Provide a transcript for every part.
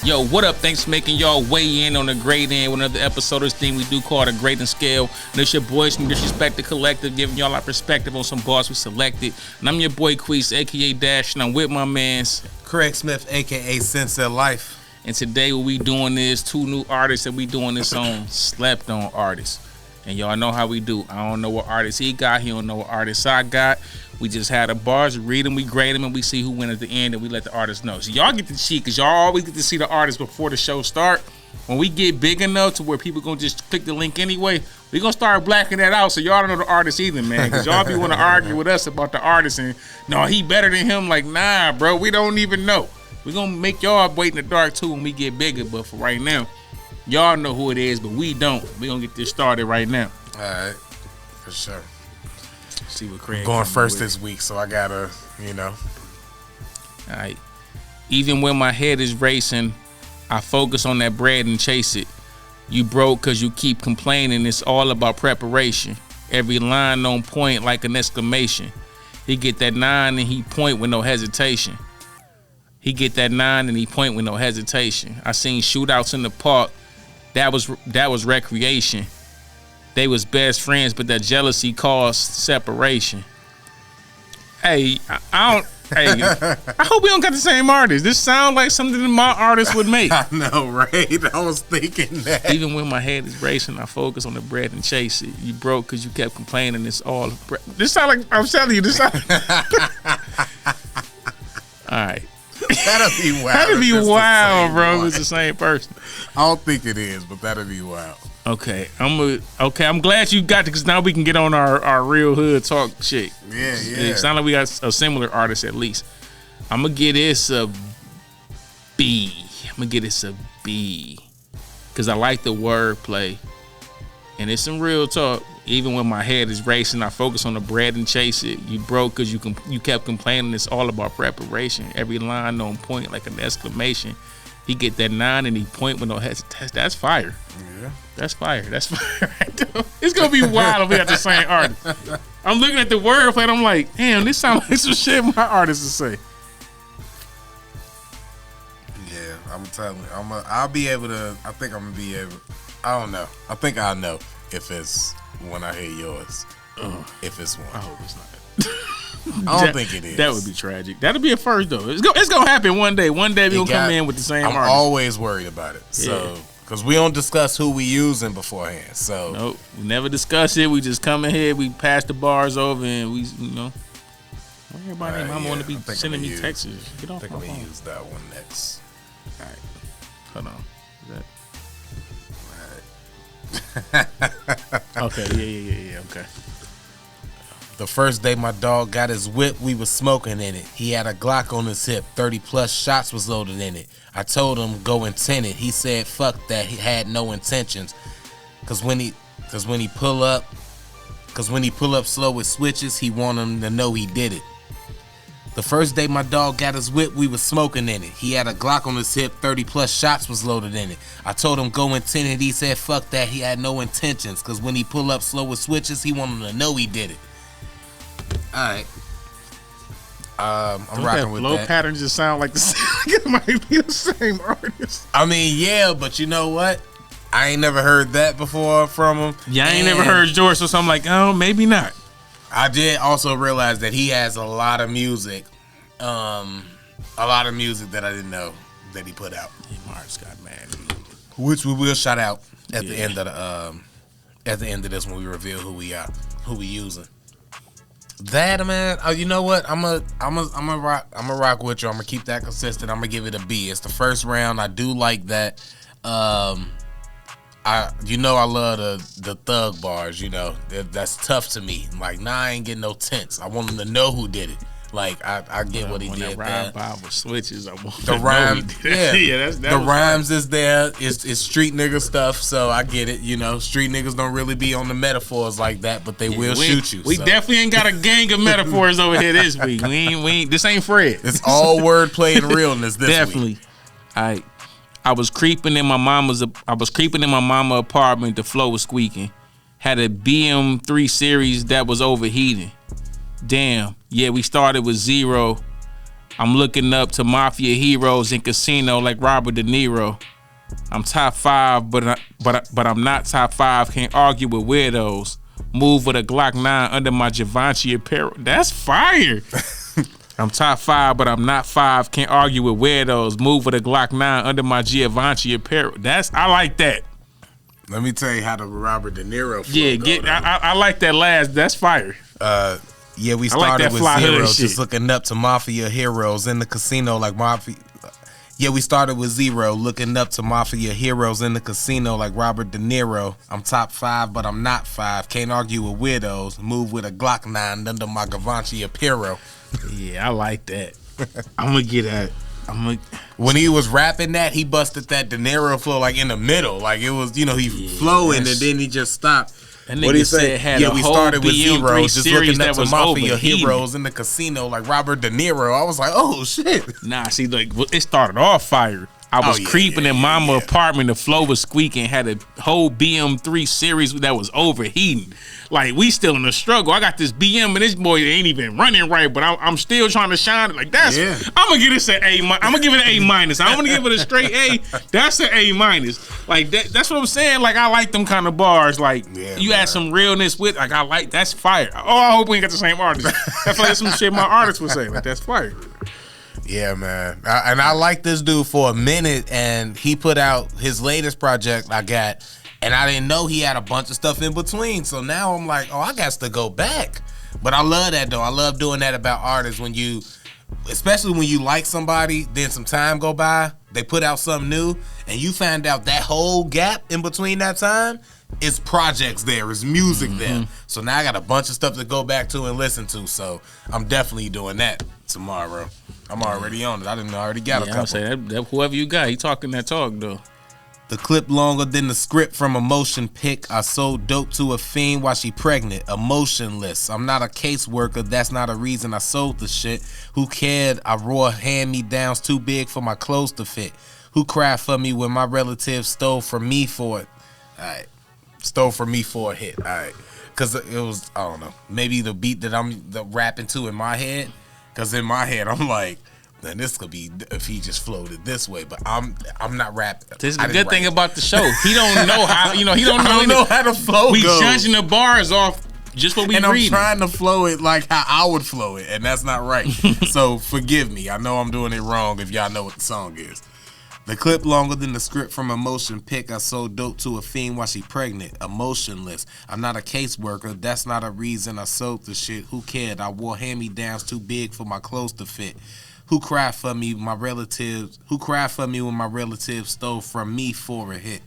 Yo, what up? Thanks for making y'all weigh in on the great end with another episode of this thing we do called The Great and Scale. And it's your boys from Disrespect the Collective, giving y'all our perspective on some bars we selected. And I'm your boy Queese, aka Dash, and I'm with my mans Craig Smith, aka Sense of Life. And today what we doing is two new artists that we doing this on, slept on artists. And y'all know how we do. I don't know what artist he got. He don't know what artist I got. We just had the bars, read them, we grade them, and we see who win at the end, and we let the artist know. So y'all get to cheat, because y'all always get to see the artist before the show start. When we get big enough to where people going to just click the link anyway, we going to start blacking that out so y'all don't know the artist either, man. Because y'all be want to argue with us about the artist and, no, he better than him. Like, nah, bro, we don't even know. We going to make y'all wait in the dark, too, when we get bigger. But for right now, y'all know who it is, but we don't. We going to get this started right now. All right, for sure. See what Craig going first this week, so I gotta, All right. Even when my head is racing, I focus on that bread and chase it. You broke because you keep complaining. It's all about preparation. Every line on point like an exclamation. He get that 9 and he point with no hesitation. He get that 9 and he point with no hesitation. I seen shootouts in the park. That was recreation. They was best friends, but that jealousy caused separation. Hey, I hope we don't got the same artist. This sounds like something that my artist would make. I know, right? I was thinking that. Even when my head is racing, I focus on the bread and chase it. You broke because you kept complaining. It's all this sound like I'm telling you. This sound. All right. That'll be wild. That'll be wild, bro. It's the same person. I don't think it is, but that'll be wild. Okay, I'm glad you got it, because now we can get on our real hood talk shit. Yeah. It sounds like we got a similar artist at least. I'm gonna get this a B. Because I like the wordplay, and it's some real talk. Even when my head is racing, I focus on the bread and chase it. You broke because you kept complaining. It's all about preparation. Every line on point like an exclamation. He get that 9 and he point with no hesitation. That's fire. Yeah. That's fire. That's fire right there. It's going to be wild if we got the same artist. I'm looking at the wordplay and I'm like, damn, this sounds like some shit my artist would say. Yeah, I'm telling you. I'll be able to, I think I'm going to be able, I don't know. I think I'll know if it's when I hear yours. If it's one. I hope it's not. I don't think it is. That would be tragic. That'll be a first though. It's gonna happen one day. One day we'll come in with the same artist. I'm always worried about it. So, because we don't discuss who we using beforehand. So nope, we never discuss it. We just come in here, we pass the bars over, and we, everybody named Mama want to be sending me texts. Get off my phone. I think I'm gonna use that one next. All right, hold on. Okay, yeah. Okay. The first day my dog got his whip, we was smoking in it. He had a Glock on his hip, 30 plus shots was loaded in it. I told him go intended. He said fuck that, he had no intentions. Cause when he pull up slow with switches, he want him to know he did it. The first day my dog got his whip, we was smoking in it. He had a Glock on his hip, 30 plus shots was loaded in it. I told him go intended. He said fuck that, he had no intentions. Cause when he pull up slow with switches, he want him to know he did it. Alright. I'm rocking with that. Flow pattern just sound like the same. It might be the same artist. I mean, yeah, but you know what? I ain't never heard that before from him. Yeah, I ain't never heard George, so I'm like, oh, maybe not. I did also realize that he has a lot of music. A lot of music that I didn't know that he put out. Mark's got mad. Which we will shout out at the end of this when we reveal who we using. That, man, you know what? I'm a rock with you. I'm gonna keep that consistent. I'm gonna give it a B. It's the first round. I do like that. I love the thug bars. That's tough to me. Like, I ain't getting no tense. I want them to know who did it. Like, I get what he did there. With switches, I want the rhyme. Yeah, the rhymes is there. It's street nigga stuff, so I get it. Street niggas don't really be on the metaphors like that, but they will shoot you. We definitely ain't got a gang of metaphors over here this week. We ain't. This ain't Fred. It's all wordplay and realness this definitely. week. Definitely. I was creeping in my mama apartment. The floor was squeaking. Had a BM3 series that was overheating. Damn. Yeah, we started with 0. I'm looking up to mafia heroes in casino like Robert De Niro. I'm top 5, but I'm not top 5. Can't argue with weirdos. Move with a Glock 9 under my Givenchy apparel. That's fire. I'm top 5, but I'm not 5. Can't argue with weirdos. Move with a Glock 9 under my Givenchy apparel. I like that. Let me tell you how the Robert De Niro flow I like that last. That's fire. Yeah, we started with zero, just looking up to mafia heroes in the casino like mafia. Yeah, we started with 0, looking up to mafia heroes in the casino like Robert De Niro. I'm top 5, but I'm not 5. Can't argue with widows. Move with a Glock 9 under my Givenchy apparel. Yeah, I like that. I'm gonna get that. When he was rapping that, he busted that De Niro flow like in the middle. Like it was, he flowing and then he just stopped. What he said? We started with 0, just looking up to mafia overheating. heroes in the casino like Robert De Niro. I was like, oh shit. Nah, see, like it started off fire. I was creeping in mama apartment. The flow was squeaking. Had a whole BM3 series that was overheating. Like we still in the struggle. I got this BM and this boy ain't even running right, but I'm still trying to shine. Like that's. Yeah. I'm gonna give this an A. I'm gonna give it an A minus. I'm gonna give it a straight A. That's an A minus. Like that's what I'm saying. Like I like them kind of bars. Like you add some realness with. Like I like that's fire. Oh, I hope we ain't got the same artist. That's like some shit my artist would say. Like that's fire. Yeah, man. And I liked this dude for a minute, and he put out his latest project I got, and I didn't know he had a bunch of stuff in between. So now I'm like, oh, I got to go back. But I love that, though. I love doing that about artists when you, especially when you like somebody, then some time go by, they put out something new, and you find out that whole gap in between that time is projects there, is music there. So now I got a bunch of stuff to go back to and listen to. So I'm definitely doing that tomorrow. I'm already on it. I didn't already got a couple. I'm saying that whoever you got, he talking that talk though. The clip longer than the script from a motion pic. I sold dope to a fiend while she pregnant. Emotionless. I'm not a caseworker. That's not a reason I sold the shit. Who cared? I roar hand-me-downs too big for my clothes to fit. Who cried for me when my relatives stole from me for it? Alright. Stole from me for a hit. Alright. Cause it was, I don't know, maybe the beat that I'm rapping to in my head. Cause in my head I'm like, man, this could be if he just floated this way, but I'm not rapping. This is the good thing about the show. He don't know how, he don't know. I don't know how the flow we goes. Judging the bars off just what we and reading. I'm trying to flow it like how I would flow it, and that's not right. So forgive me. I know I'm doing it wrong if y'all know what the song is. The clip longer than the script from a motion pic. I sold dope to a fiend while she pregnant. Emotionless. I'm not a caseworker. That's not a reason I sold the shit. Who cared? I wore hand-me-downs too big for my clothes to fit. Who cried for me? My relatives. Who cried for me when my relatives stole from me for a hit?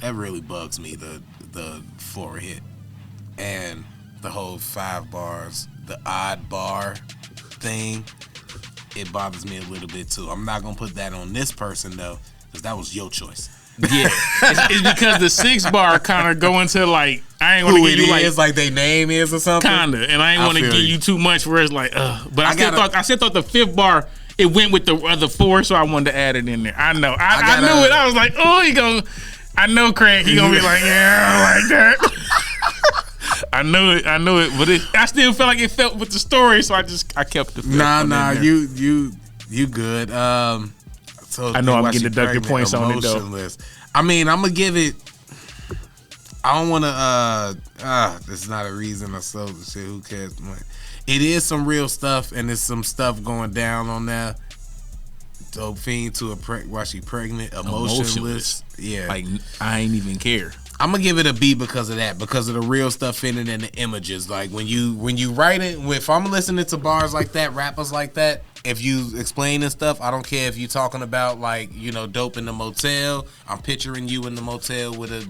That really bugs me. The for a hit, and the whole 5 bars, the odd bar thing. It bothers me a little bit too. I'm not gonna put that on this person though, because that was your choice. Yeah, it's because the 6 bar kind of go into like I ain't want to give you like their name is or something. Kinda, and I ain't want to give you too much where it's like, but I still thought the 5th bar it went with the other 4, so I wanted to add it in there. I know, I knew it. I was like, oh, he gonna. I know Craig. He gonna be like, yeah, I like that. I knew it, but I still felt like it felt with the story, so I kept the. Nah, you good. So I know I'm getting deducted points on it though. I mean, I'm gonna give it. I don't want to. That's not a reason I sold the shit. Who cares? It is some real stuff, and there's some stuff going down on there. Dope fiend to while she pregnant, emotionless. Yeah, like I ain't even care. I'm gonna give it a B because of that, because of the real stuff in it and the images. Like when you write it, if I'm listening to bars like that, rappers like that, if you explain this stuff, I don't care if you're talking about like, dope in the motel. I'm picturing you in the motel with a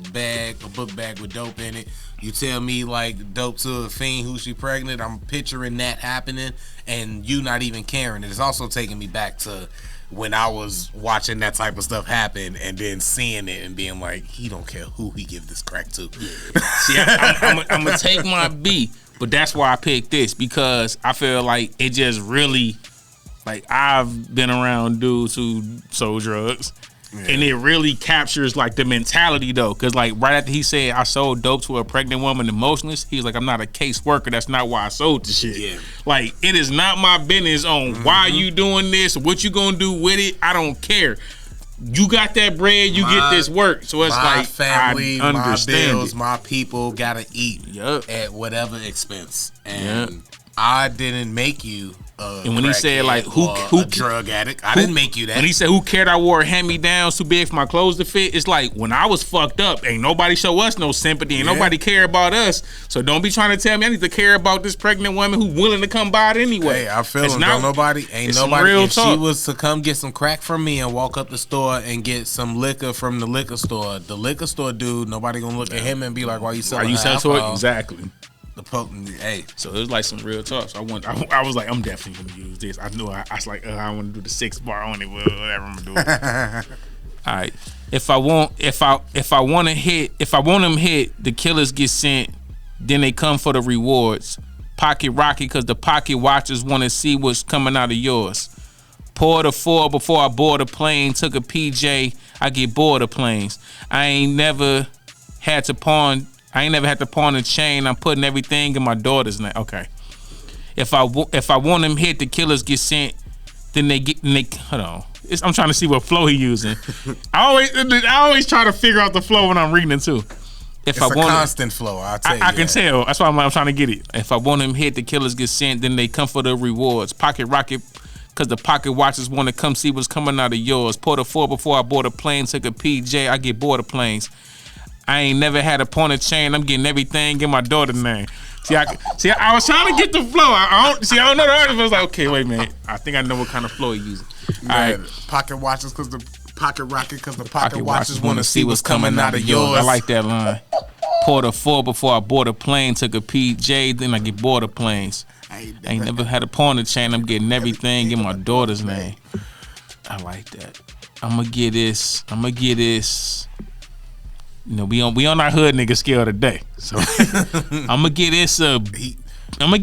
book bag with dope in it. You tell me like dope to a fiend who she pregnant. I'm picturing that happening, and you not even caring. It's also taking me back to when I was watching that type of stuff happen and then seeing it and being like, he don't care who he give this crack to. See, I'm gonna take my B, but that's why I picked this, because I feel like it just really, like I've been around dudes who sold drugs, And it really captures like the mentality though, because like right after he said I sold dope to a pregnant woman emotionless, he's like, I'm not a case worker. That's not why I sold the shit. Yeah. Like it is not my business on why you doing this, what you gonna do with it. I don't care. You got that bread, you get this work. So it's my like family, I understand my bills, it. my people gotta eat at whatever expense. And I didn't make you and when he said like who a drug addict, I didn't make you that. When he said who cared I wore hand-me-downs too big for my clothes to fit, it's like when I was fucked up, ain't nobody show us no sympathy, ain't nobody care about us. So don't be trying to tell me I need to care about this pregnant woman who willing to come by it anyway. Hey, I feel him. Ain't nobody. If she was to come get some crack from me and walk up the store and get some liquor from the liquor store dude, nobody gonna look at him and be like, why you selling alcohol? Exactly. Hey, so it was like some real talk. So I was like, I'm definitely gonna use this. I knew I was like, I want to do the 6 bar on it. Well, whatever I'm gonna do. All right. If I want him hit, the killers get sent. Then they come for the rewards. Pocket rocket, cause the pocket watchers want to see what's coming out of yours. Poured a 4 before I board a plane. Took a PJ. I get bored of planes. I ain't never had to pawn a chain. I'm putting everything in my daughter's name. Okay. If I want him hit, the killers get sent. Then they hold on. I'm trying to see what flow he using. I always try to figure out the flow when I'm reading it too. It's a constant flow. I'll tell you. I can tell. That's why I'm trying to get it. If I want him hit, the killers get sent. Then they come for the rewards. Pocket rocket, cause the pocket watchers want to come see what's coming out of yours. Poured a 4 before I board a plane. Took a PJ. I get bored of planes. I ain't never had a point of chain. I'm getting everything in my daughter's name. I was trying to get the flow. I don't know the artist. But I was like, okay, wait a minute. I think I know what kind of flow he's using. All right. Pocket watchers, cause the pocket rocket, cause the pocket watchers want to see what's coming out of yours. I like that line. Poured a 4 before I board a plane. Took a PJ, then I get bored of planes. I ain't never had a point of chain. I'm getting everything in my daughter's name. I like that. I'm gonna get this. You know, we on our hood nigga scale today. So I'm gonna get this a B. I'm gonna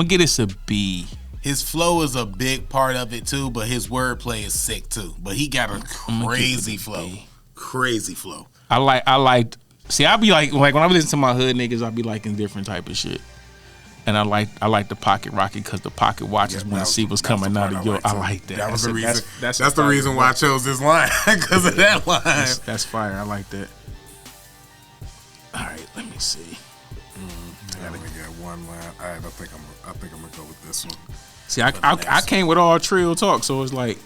get this a B. His flow is a big part of it too, but his wordplay is sick too. But he got a crazy flow. Crazy flow. I like. See, I be like when I listen to my hood niggas, I be liking different type of shit. And I like the pocket rocket because the pocket watchers want to see what's coming out of your. I like that. That was the reason. That's the reason why I chose this line because of that line. That's fire. I like that. All right, let me see. I only got one line. All right, I think I'm gonna go with this one. See, I came with all trill talk, so it's like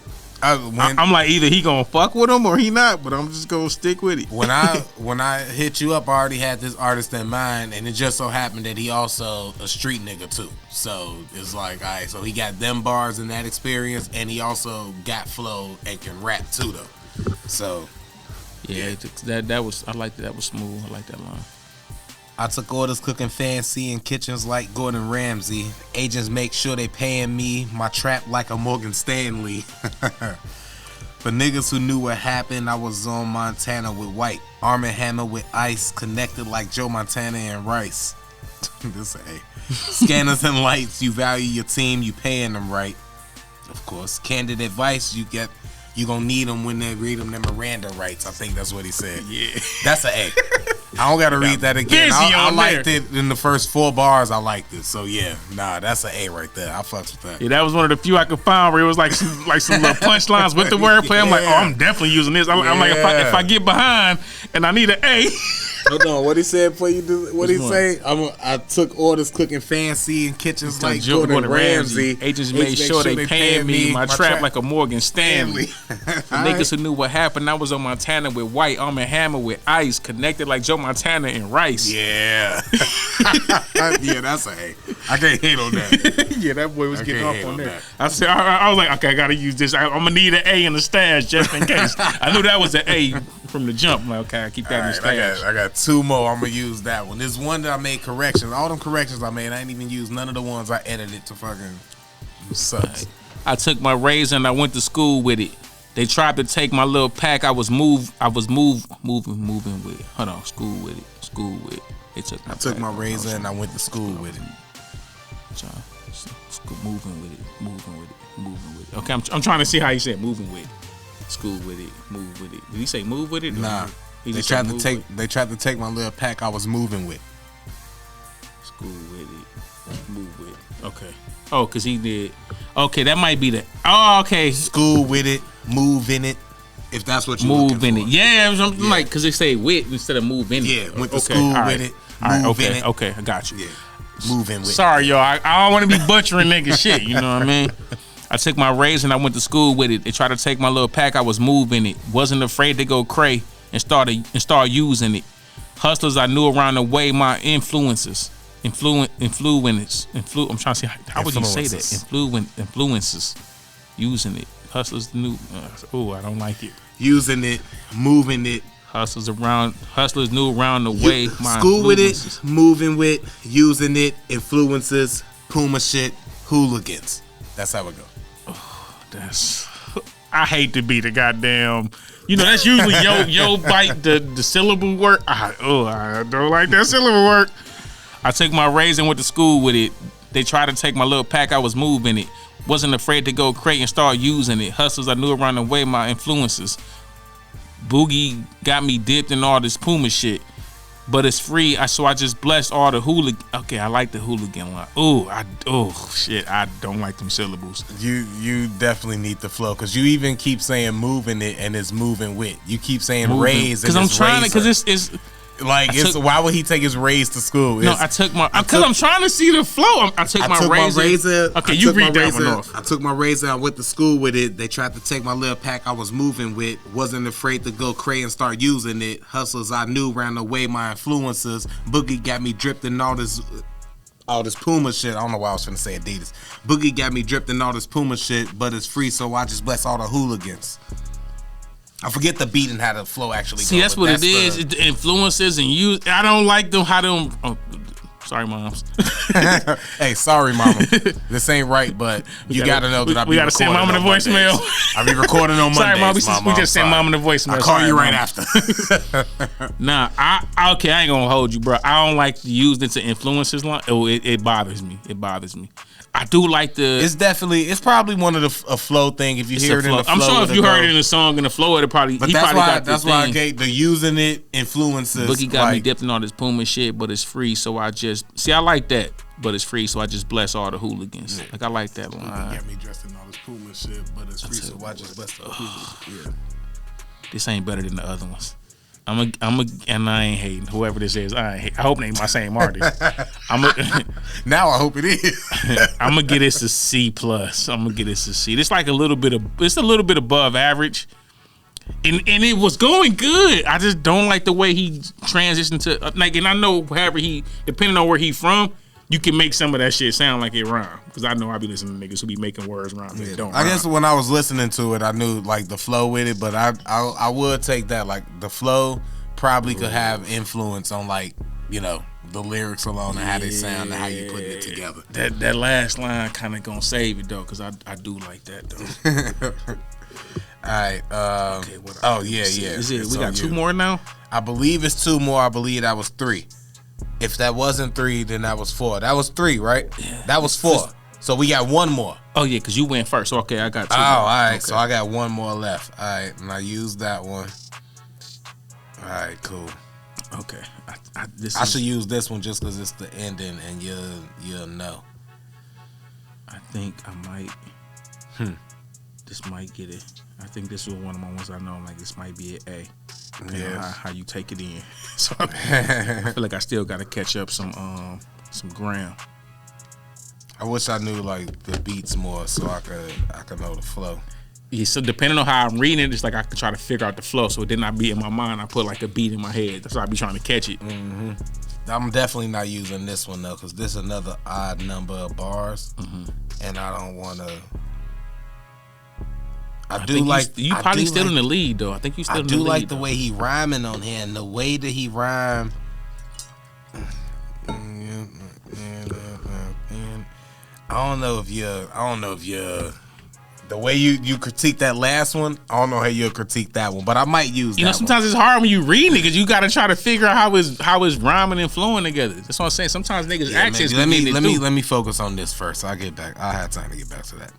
I'm like either he gonna fuck with him or he not, but I'm just gonna stick with it. When I hit you up, I already had this artist in mind, and it just so happened that he also a street nigga too. So it's like, all right, so he got them bars and that experience, and he also got flow and can rap too though. So yeah. That was I like that. That was smooth. I like that line. I took orders cooking fancy in kitchens like Gordon Ramsay. Agents make sure they paying me my trap like a Morgan Stanley. For niggas who knew what happened, I was on Montana with White. Arm and Hammer with Ice, connected like Joe Montana and Rice. This A. Scanners and lights, you value your team, you paying them right. Of course, candid advice, you gonna need them when they read them Miranda rights. I think that's what he said. Yeah. That's an A. I don't gotta read that again. I liked it in the first 4 bars. I liked it. So yeah, that's an A right there. I fucks with that. Yeah, that was one of the few I could find where it was like some little punchlines with the wordplay. I'm like, oh, I'm definitely using this. I'm like, if I get behind and I need an A. Hold on, what he said before you do? What he say? I took orders cooking fancy in kitchens like Gordon Ramsay. Agents made sure they paying me my trap like a Morgan Stanley. Niggas who knew what happened, I was on Montana with White, Arm and Hammer with Ice, connected like Joe Montana and Rice. Yeah. Yeah, that's an A. I can't hate on that. Yeah, that boy was getting off on that. I said, I was like, okay, I gotta use this. I'm gonna need an A in the stash just in case. I knew that was an A from the jump. I'm like, okay, I keep that in the stash. I got 2 more. I'm gonna use that one. There's one that I made corrections. All them corrections I made, I ain't even used none of the ones I edited to fucking sucks. I took my razor and I went to school with it. They tried to take my little pack. I was moving with it. Hold on, school with it. They took I took my razor and I went to school with it. Moving with it. Okay, I'm trying to see how you said moving with it. School with it, move with it. Did he say move with it? Nah. He They just tried said to move take. They tried to take my little pack I was moving with. School with it, move with it. Okay. Oh, cause he did. Okay, that might be the. Oh, okay. School with it, move in it. If that's what you Move in it. Yeah, I'm Yeah. like, cause they say with instead of move in it. Yeah, went to Okay, school all right. with it. All right, Move in okay, it. okay, I got you. Yeah, move in with. Sorry, y'all. I don't want to be butchering nigga shit. You know what I mean? I took my raise and I went to school with it. They tried to take my little pack. I was moving it. Wasn't afraid to go cray and start using it. Hustlers I knew around the way. My influences. I'm trying to see how would you say that? Influences. Using it. Hustlers knew. I don't like it. Using it, moving it. Hustlers knew around the way. My School with influences. it, moving with, using it, influences, Puma shit, hooligans. That's how it go. I hate to be the goddamn. You know, that's usually yo bite the syllable work. I don't like that syllable work. I took my raise and went to school with it. They tried to take my little pack. I was moving it. Wasn't afraid to go crate and start using it. Hustlers I knew around the way. My influences. Boogie got me dipped in all this Puma shit. But it's free, so I just blessed all the hooligan. Okay, I like the hooligan line. Shit, I don't like them syllables. You definitely need the flow because you even keep saying moving it and it's moving with. You keep saying Moving. raise Because I'm trying to, because it's like why would he take his raise to school? I took my because I'm trying to see the flow. I took my razor. Okay, you read that one off. I took my razor. I went to school with it. They tried to take my little pack I was moving with. Wasn't afraid to go cray and start using it. Hustlers I knew ran away. My influences. Boogie got me dripped in all this Puma shit. I don't know why I was trying to say Adidas. Boogie got me dripped in all this Puma shit, but it's free, so I just bless all the hooligans. I forget the beat and how the flow actually goes. See, that's what it is. It influences and use. I don't like them. Sorry, moms. Hey, sorry, mama. This ain't right, but you gotta know that I be we gotta send mama the voicemail. I be recording on Mondays. Sorry, mom. We just send mama the voicemail. I'll call you right after. Nah, I ain't gonna hold you, bro. I don't like to use it to influencers line. It bothers me. It bothers me. I do like the. It's probably one of the flow thing. If you hear it in the flow, I'm sure if you heard it in the song in the flow, it'll probably. But that's why I gave the using it influences. Boogie got me dipped in all this Puma shit, but it's free, so I just I like that, but it's free, so I just bless all the hooligans. Yeah. Like I like that line. Boogie got me dressed in all this Puma shit, but it's free, so I just bless the hooligans. Yeah. This ain't better than the other ones. And I ain't hating. Whoever this is, I hope it ain't my same artist. Now I hope it is. I'm gonna get this a C plus. I'm gonna get this a C. It's like a little bit above average, and it was going good. I just don't like the way he transitioned to like. And I know depending on where he from, you can make some of that shit sound like it rhyme. Because I know I be listening to niggas who be making words rhyme. Yeah. Don't I guess when I was listening to it, I knew like the flow with it, but I would take that like the flow probably could have influence on like the lyrics alone and how they sound and how you putting it together. That last line kind of gonna save it though, because I do like that though. All right. Okay. We got two more now. I believe it's two more. I believe that was three. If that wasn't three, then that was four. That was three, right? Yeah. That was four. So we got one more. Oh yeah, because you went first. Okay, I got two. Oh, more. All right. Okay. So I got one more left. All right, and I used that one. All right, cool. Okay. I should use this one just because it's the ending, and you'll know. I think I might. This might get it. I think this was one of my ones I know. I'm like, this might be an A. Depending on how you take it in. So I feel like I still got to catch up some ground. I wish I knew like the beats more so I could know the flow. Yeah, so depending on how I'm reading it, it's like I can try to figure out the flow. So it did not be in my mind. I put like a beat in my head. That's why I be trying to catch it. Mm-hmm. I'm definitely not using this one though, because this is another odd number of bars, and I don't want to. I do like you probably still in the lead though. I think you still in the lead. I do like the way he rhyming on here and the way that he rhyme. I don't know if you're the way you critique that last one. I don't know how you'll critique that one, but I might use. Sometimes it's hard when you read niggas. You got to try to figure out how it's rhyming and flowing together. That's what I'm saying. Sometimes niggas accents. Let me focus on this first. I'll get back. I'll have time to get back to that.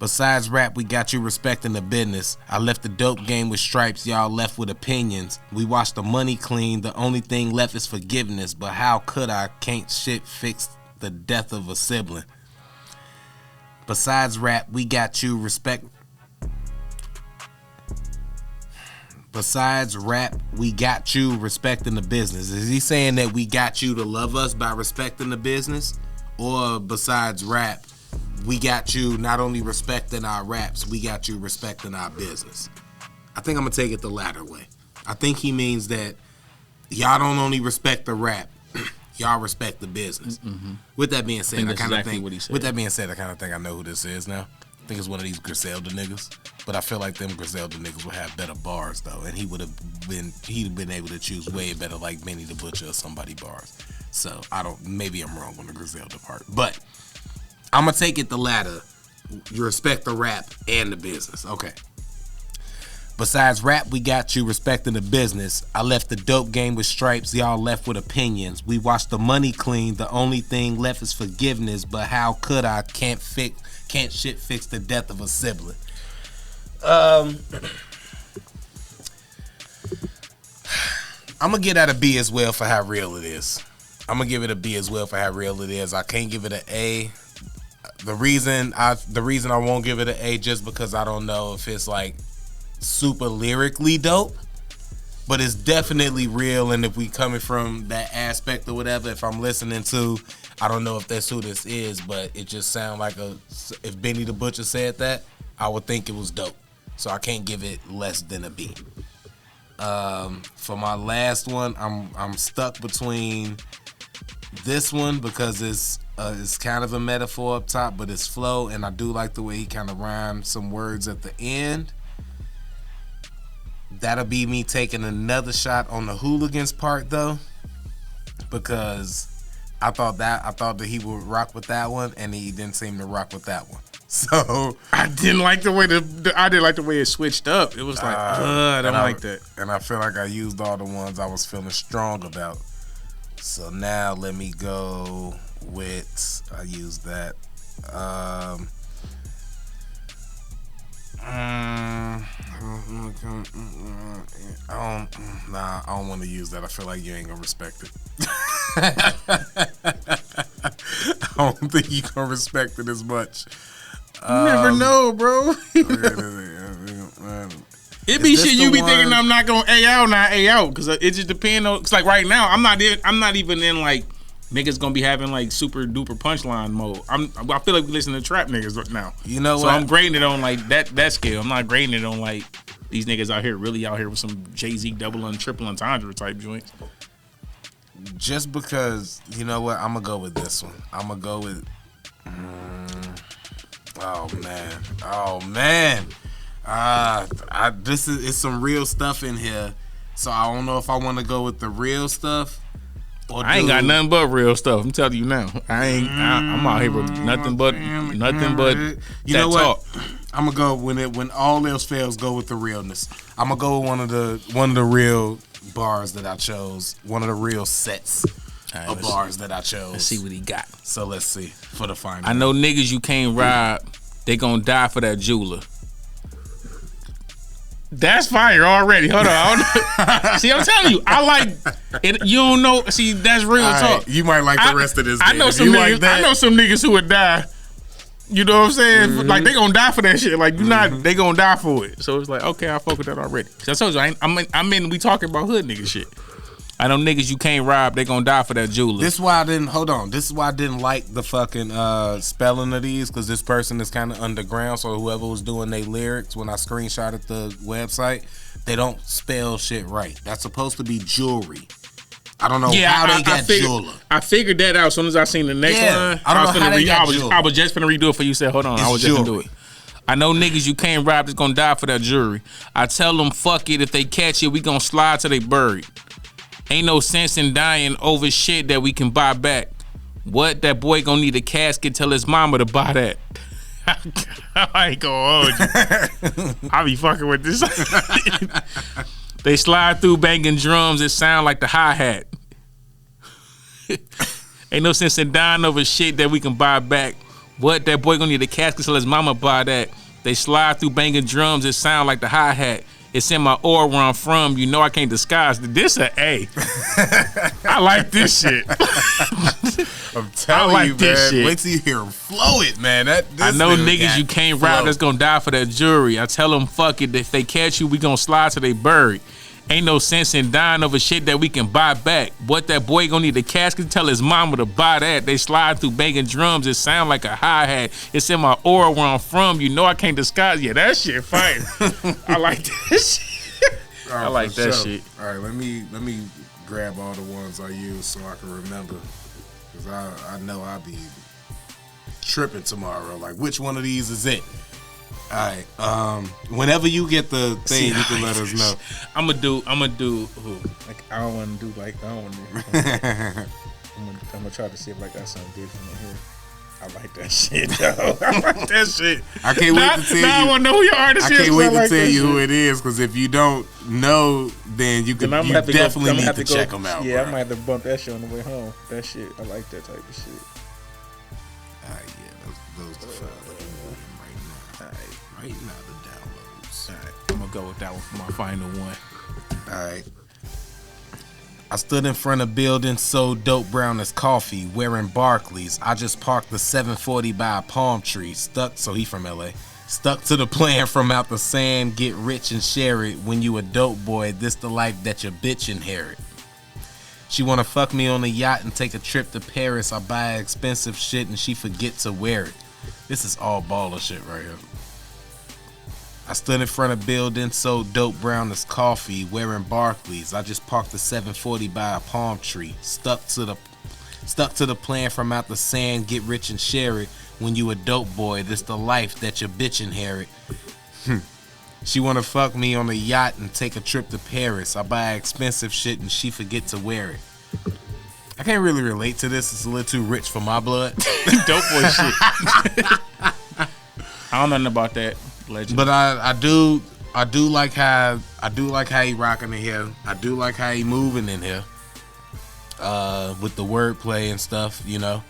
Besides rap, we got you respecting the business. I left the dope game with stripes, y'all left with opinions. We watched the money clean, the only thing left is forgiveness. But how could I? Can't shit fix the death of a sibling. Besides rap, we got you respect. Besides rap, we got you respecting the business. Is he saying that we got you to love us by respecting the business? Or besides rap, we got you not only respecting our raps, we got you respecting our business? I think I'm going to take it the latter way. I think he means that y'all don't only respect the rap, y'all respect the business. Mm-hmm. With that being said, I kind of think I know who this is now. I think it's one of these Griselda niggas. But I feel like them Griselda niggas would have better bars though, and he'd have been able to choose way better like Benny the Butcher or somebody bars. So maybe I'm wrong on the Griselda part, but I'm gonna take it the latter. You respect the rap and the business, okay? Besides rap, we got you respecting the business. I left the dope game with stripes, y'all left with opinions. We watched the money clean, the only thing left is forgiveness. But how could I? Can't shit fix the death of a sibling. I'm gonna get at a B as well for how real it is. I'm gonna give it a B as well for how real it is. I can't give it an A. The reason I won't give it an A just because I don't know if it's like super lyrically dope, but it's definitely real. And if we coming from that aspect or whatever, if I'm listening to, I don't know if that's who this is, but it just sounds like if Benny the Butcher said that, I would think it was dope. So I can't give it less than a B. For my last one, I'm stuck between this one because it's kind of a metaphor up top, but it's flow, and I do like the way he kind of rhymed some words at the end. That'll be me taking another shot on the hooligans part though, because I thought that he would rock with that one, and he didn't seem to rock with that one. So I didn't like the way it switched up. It was like, I don't like that. And I feel like I used all the ones I was feeling strong about. So now let me go with, I used that. I don't want to use that. I feel like you ain't gonna respect it. I don't think you gonna respect it as much. You never know, bro. It be shit you be thinking I'm not gonna A out, because it just depends on. It's like right now, I'm not even in like niggas gonna be having like super duper punchline mode. I feel like we listen to trap niggas right now. You know so what? I'm grading it on like that scale. I'm not grading it on like these niggas out here with some Jay-Z double and triple entendre type joints. Just because, you know what? I'm gonna go with this one. I'm gonna go with. Oh man. It's some real stuff in here, so I don't know if I want to go with the real stuff. I ain't got nothing but real stuff. I'm telling you now. I'm out here with nothing but you know what? Talk. I'm gonna go when all else fails. Go with the realness. I'm gonna go with one of the real bars that I chose. One of the real sets of bars that I chose. Let's see what he got. So let's see for the final. I know niggas you can't rob. They gonna die for that jeweler. That's fire already. Hold on. See, I'm telling you, I like it. You don't know. See, that's real talk. You might like the rest of this. I know some niggas. Like I know some niggas who would die. You know what I'm saying? Mm-hmm. Like they gonna die for that shit. Like you not. They gonna die for it. So it's like, okay, I fuck with that already. So I told you, we talking about hood nigga shit. I know niggas you can't rob. They gonna die for that jeweler. This is why I didn't like the fucking spelling of these, because this person is kind of underground. So whoever was doing their lyrics, when I screenshotted the website, they don't spell shit right. That's supposed to be jewelry. I don't know how they got jeweler. I figured that out as soon as I seen the next line. I don't know how they got jeweler. I was just finna redo it for you. Said, hold on, I was just gonna do it. I know niggas you can't rob is gonna die for that jewelry. I tell them fuck it, if they catch it, we gonna slide till they buried. Ain't no sense in dying over shit that we can buy back. What? That boy gonna need a casket, tell his mama to buy that. I ain't gonna hold you. I be fucking with this. They slide through banging drums, it sound like the hi-hat. Ain't no sense in dying over shit that we can buy back. What, that boy gonna need a casket till his mama buy that. They slide through banging drums, it sound like the hi-hat. It's in my aura where I'm from. You know I can't disguise it. This a A. I like this shit. I'm telling like you, this man. shit. Wait till you hear him flow it, man. I know niggas you can't rob that's gonna die for that jury. I tell them, fuck it. If they catch you, we gonna slide till they buried. Ain't no sense in dying over shit that we can buy back. What, that boy gonna need a casket? Tell his mama to buy that. They slide through banging drums. It sound like a hi-hat. It's in my aura where I'm from. You know I can't disguise. Yeah, that shit fire. I like that shit. I like that shit. All right, let me grab all the ones I use so I can remember. Because I know I'll be tripping tomorrow. Like, which one of these is it? All right. Whenever you get the thing, you can let us know. I'm gonna do. Like, I don't want to do like I don't want to. I'm gonna try to see if I got something different in here. I like that shit, though. I like that shit. I can't wait to tell you. I want to know who your artist is. I can't wait to tell you who it is, because if you don't know, then you definitely need to check them out. Yeah, bro. I might have to bump that shit on the way home. That shit, I like that type of shit. All right, yeah, those the five. Right now, the downloads. All right, I'm gonna go with that one for my final one. All right. I stood in front of buildings so dope brown as coffee, wearing Barclays. I just parked the 740 by a palm tree. He from LA. Stuck to the plan from out the sand, get rich and share it. When you a dope boy, this the life that your bitch inherit. She wanna fuck me on a yacht and take a trip to Paris. I buy expensive shit and she forget to wear it. This is all baller shit right here. I stood in front of buildings so dope brown as coffee, wearing Barclays. I just parked the 740 by a palm tree. Stuck to the plan from out the sand, get rich and share it. When you a dope boy, this the life that your bitch inherit. She wanna fuck me on a yacht and take a trip to Paris. I buy expensive shit and she forget to wear it. I can't really relate to this. It's a little too rich for my blood. Dope boy shit. I don't know nothing about that. Legend. But I do like how he rocking in here. I do like how he moving in here. With the wordplay and stuff, you know.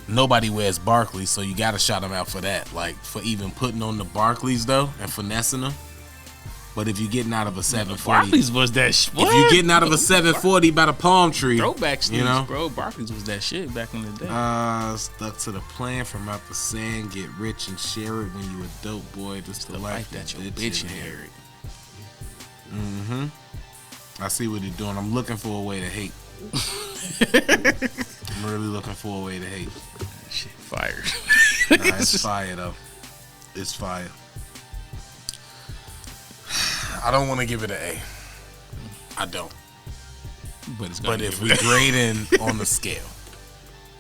Nobody wears Barclays, so you gotta shout him out for that. Like, for even putting on the Barclays though and finessing them. But if you're getting out of a 740, Barclays was that shit. If you're getting out of a 740 by the palm tree, throwback sneaks, you know, bro. Barclays was that shit back in the day. Stuck to the plan from out the sand, get rich and share it. When you a dope boy, this the life that your bitch inherit. I see what he's doing. I'm looking for a way to hate. I'm really looking for a way to hate. Shit, fire. Nah, it's fire though. It's fire. I don't want to give it an A. I don't. But if we grading on the scale,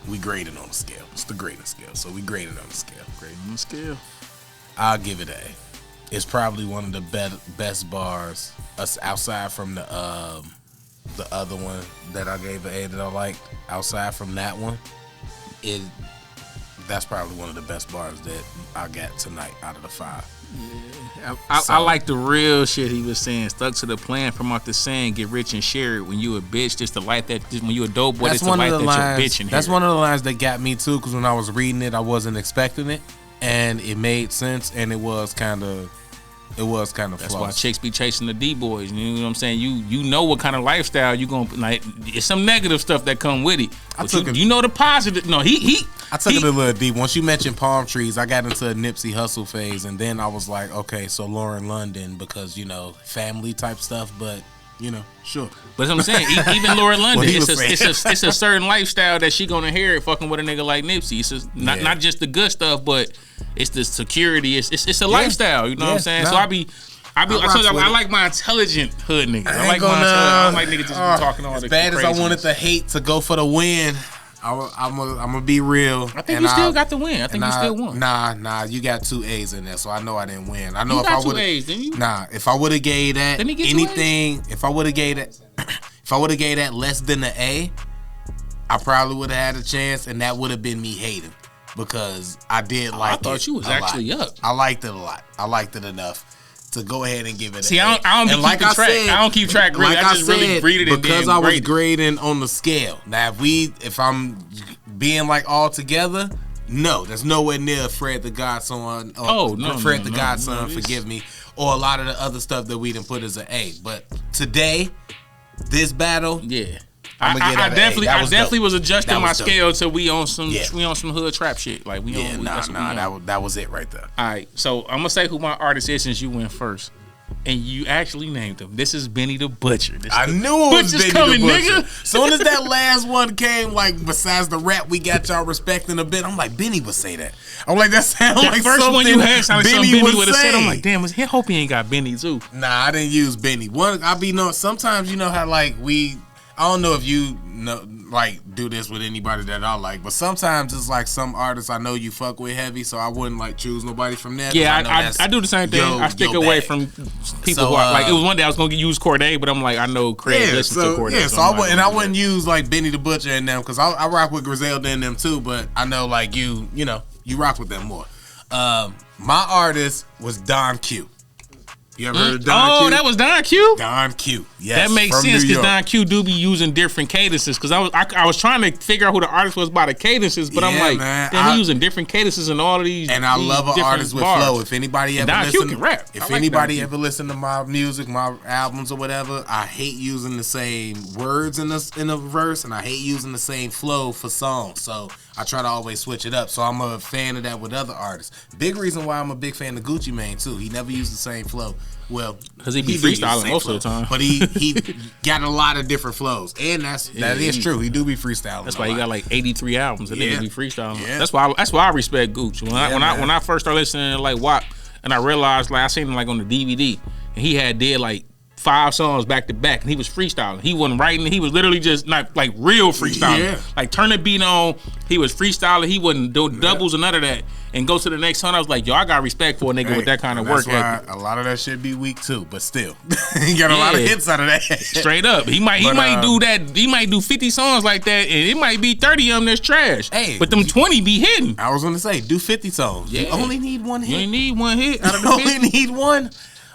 It's the grading scale. So we grading on the scale. Grading on the scale. I'll give it an A. It's probably one of the best bars outside from the other one that I gave an A that I liked. Outside from that one, that's probably one of the best bars that I got tonight out of the 5. Yeah, I like the real shit he was saying. Stuck to the plan from out the sand, get rich and share it. When you a bitch, just the life that when you a dope boy, it's the life that your bitch inherit. That's one of the lines that got me too, because when I was reading it, I wasn't expecting it, and it made sense, and it was kind of That's why chicks be chasing the D-boys. You know what I'm saying? You know what kind of lifestyle you gonna like. It's some negative stuff that come with it. You know the positive. No, I took it a little deep. Once you mentioned palm trees, I got into a Nipsey Hussle phase, and then I was like, okay, so Lauren London, because family type stuff, but sure. But I'm saying, even Lauren London, it's a certain lifestyle that she gonna inherit fucking with a nigga like Nipsey. It's not just the good stuff, but it's the security. It's a lifestyle. You know what I'm saying? So I like my intelligent hood niggas. I don't like niggas just be talking all as the bad craziness. as I wanted to hate to go for the win. I'm gonna be real. I think you still got the win. I think you still won. Nah, you got 2 A's in there, so I know I didn't win. I know if I would 2 A's, didn't you? Nah, if I would have gave that anything, if I would have gave that less than an A, I probably would have had a chance, and that would have been me hating, because I did like it. I thought you was actually up. I liked it a lot. I liked it enough to go ahead and give it. See, I don't keep track. Really, I just really read it because I was grading on the scale. Now, if I'm being like all together, No, there's nowhere near Fred the Godson. Fred the Godson, forgive me, or a lot of the other stuff that we didn't put as an A. But today, this battle, yeah. I definitely was adjusting my dope. scale till we on some hood trap shit. Like that was it right there. All right, so I'm gonna say who my artist is since you went first, and you actually named him. This is Benny the Butcher. I knew it was Benny coming, the Butcher. nigga. Soon as that last one came, like besides the rap, we got y'all respecting a bit. I'm like, Benny would say that. I'm like, that sounds like first something one you had sounded like Benny would have said. I'm like, like, damn, I hope he ain't got Benny too. Nah, I didn't use Benny. Sometimes you know how like I don't know if you know like do this with anybody that I like, but sometimes it's like some artists I know you fuck with heavy, so I wouldn't like choose nobody from there. Yeah, I do the same thing. I stick away from people who are like. It was one day I was gonna use Corday, but I'm like, I know Craig listens to Corday. Yeah, so I wouldn't use like Benny the Butcher and them because I rock with Griselda and them too, but I know like you rock with them more. My artist was Don Q. You ever heard of Don Q? Oh, that was Don Q? Don Q. Yes. That makes sense because Don Q do be using different cadences. Because I was trying to figure out who the artist was by the cadences, but I'm like, damn, he using different cadences in all of these. And I love an artist with flow. If anybody ever Don Q can rap. If anybody ever listen to my music, my albums or whatever, I hate using the same words in a verse, and I hate using the same flow for songs. So I try to always switch it up. So I'm a fan of that with other artists. Big reason why I'm a big fan of Gucci Mane too. He never used the same flow. Well, because he be freestyling most of the time. But he got a lot of different flows, and that is true. He do be freestyling. That's why he got like 83 albums. That nigga be freestyling. Yeah. That's why I respect Gucci. When I first started listening to like WAP, and I realized like I seen him like on the DVD, and he did like 5 songs back to back, and he was freestyling. He wasn't writing. He was literally just like real freestyling. Yeah. Like turn the beat on. He was freestyling. He wasn't doing doubles or none of that. And go to the next song. I was like, yo, I got respect for a nigga with that kind of work ethic. A lot of that shit be weak too, but still, he got a lot of hits out of that. Straight up, he might do that. He might do 50 songs like that, and it might be 30 of them that's trash. Hey, but them 20 be hitting. I was gonna say, do 50 songs. Yeah. You only need one hit. You only need one hit out of the You only need one.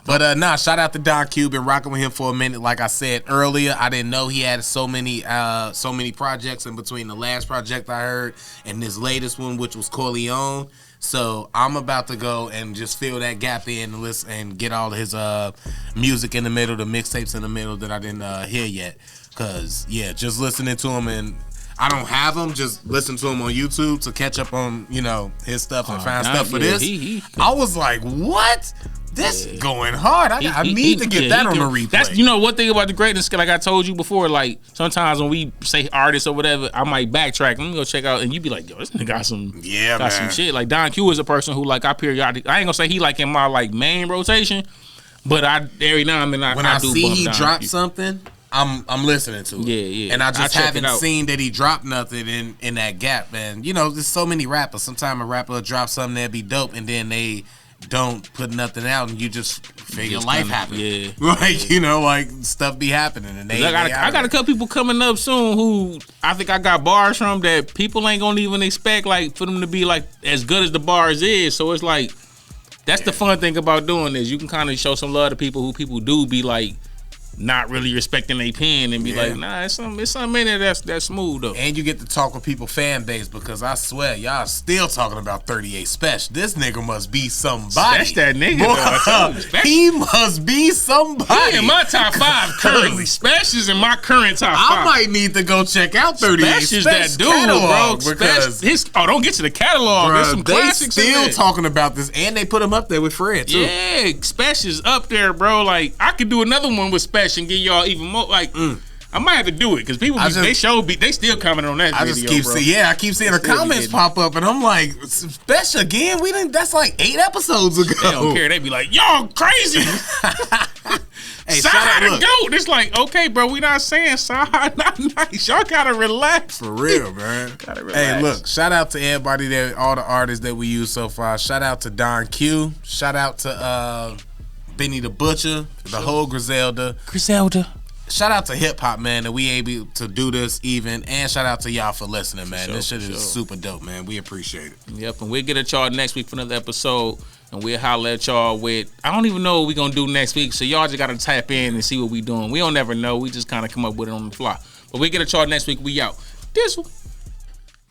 But shout out to Don Q. Been rocking with him for a minute. Like I said earlier, I didn't know he had so many projects in between the last project I heard and this latest one, which was Corleone. So I'm about to go and just fill that gap in and listen and get all of his music in the middle, the mixtapes in the middle that I didn't hear yet. Cause just listening to him, and I don't have him, just listen to him on YouTube to catch up on his stuff and find stuff for this. I was like, what? This going hard. I need to get that on the replay. That's one thing about the greatness. Like I told you before, like sometimes when we say artists or whatever, I might backtrack. Let me go check out, and you be like, yo, this nigga got some some shit. Like Don Q is a person who like I periodically. I ain't gonna say he like in my like main rotation, but every now and then when I do see he dropped something, I'm listening to it. Yeah. And I just haven't seen that he dropped nothing in that gap. And there's so many rappers. Sometimes a rapper will drop something that be dope, and then they don't put nothing out, and you just figure life happens. Yeah. Like, like stuff be happening. And I got a couple people coming up soon who I think I got bars from that people ain't gonna even expect like for them to be like as good as the bars is. So it's like that's the fun thing about doing this. You can kind of show some love to people who people do be like not really respecting their pen and be like, nah, it's something in there that's smooth though. And you get to talk with people fan base because I swear y'all still talking about 38 Special. This nigga must be somebody. That's that nigga. Boy, he must be somebody. He in my top 5 currently. Special's in my current top 5. I might need to go check out 38 Special's that dude, bro. Because don't get to the catalog. There's some classics. They still talking about this, and they put him up there with Fred too. Yeah, Special's up there, bro. Like I could do another one with Special and give y'all even more. Like I might have to do it because people they still commenting on that. I video, I keep seeing the comments pop up, and I'm like, Special again? That's like 8 episodes ago. They don't care. They be like, y'all crazy. Hey, Side the goat. It's like, okay, bro, we not saying Side not nice. Y'all gotta relax. For real, man. Gotta relax. Hey, look, shout out to everybody all the artists that we use so far. Shout out to Don Q. Shout out to Benny the Butcher, the whole Griselda. Shout out to hip hop, man, that we able to do this even, and shout out to y'all for listening, man. This shit is super dope, man. We appreciate it. Yep, and we'll get at y'all next week for another episode, and we'll holler at y'all with, I don't even know what we gonna do next week, so y'all just gotta tap in and see what we doing. We don't never know. We just kind of come up with it on the fly. But we'll get at y'all next week. We out. This one.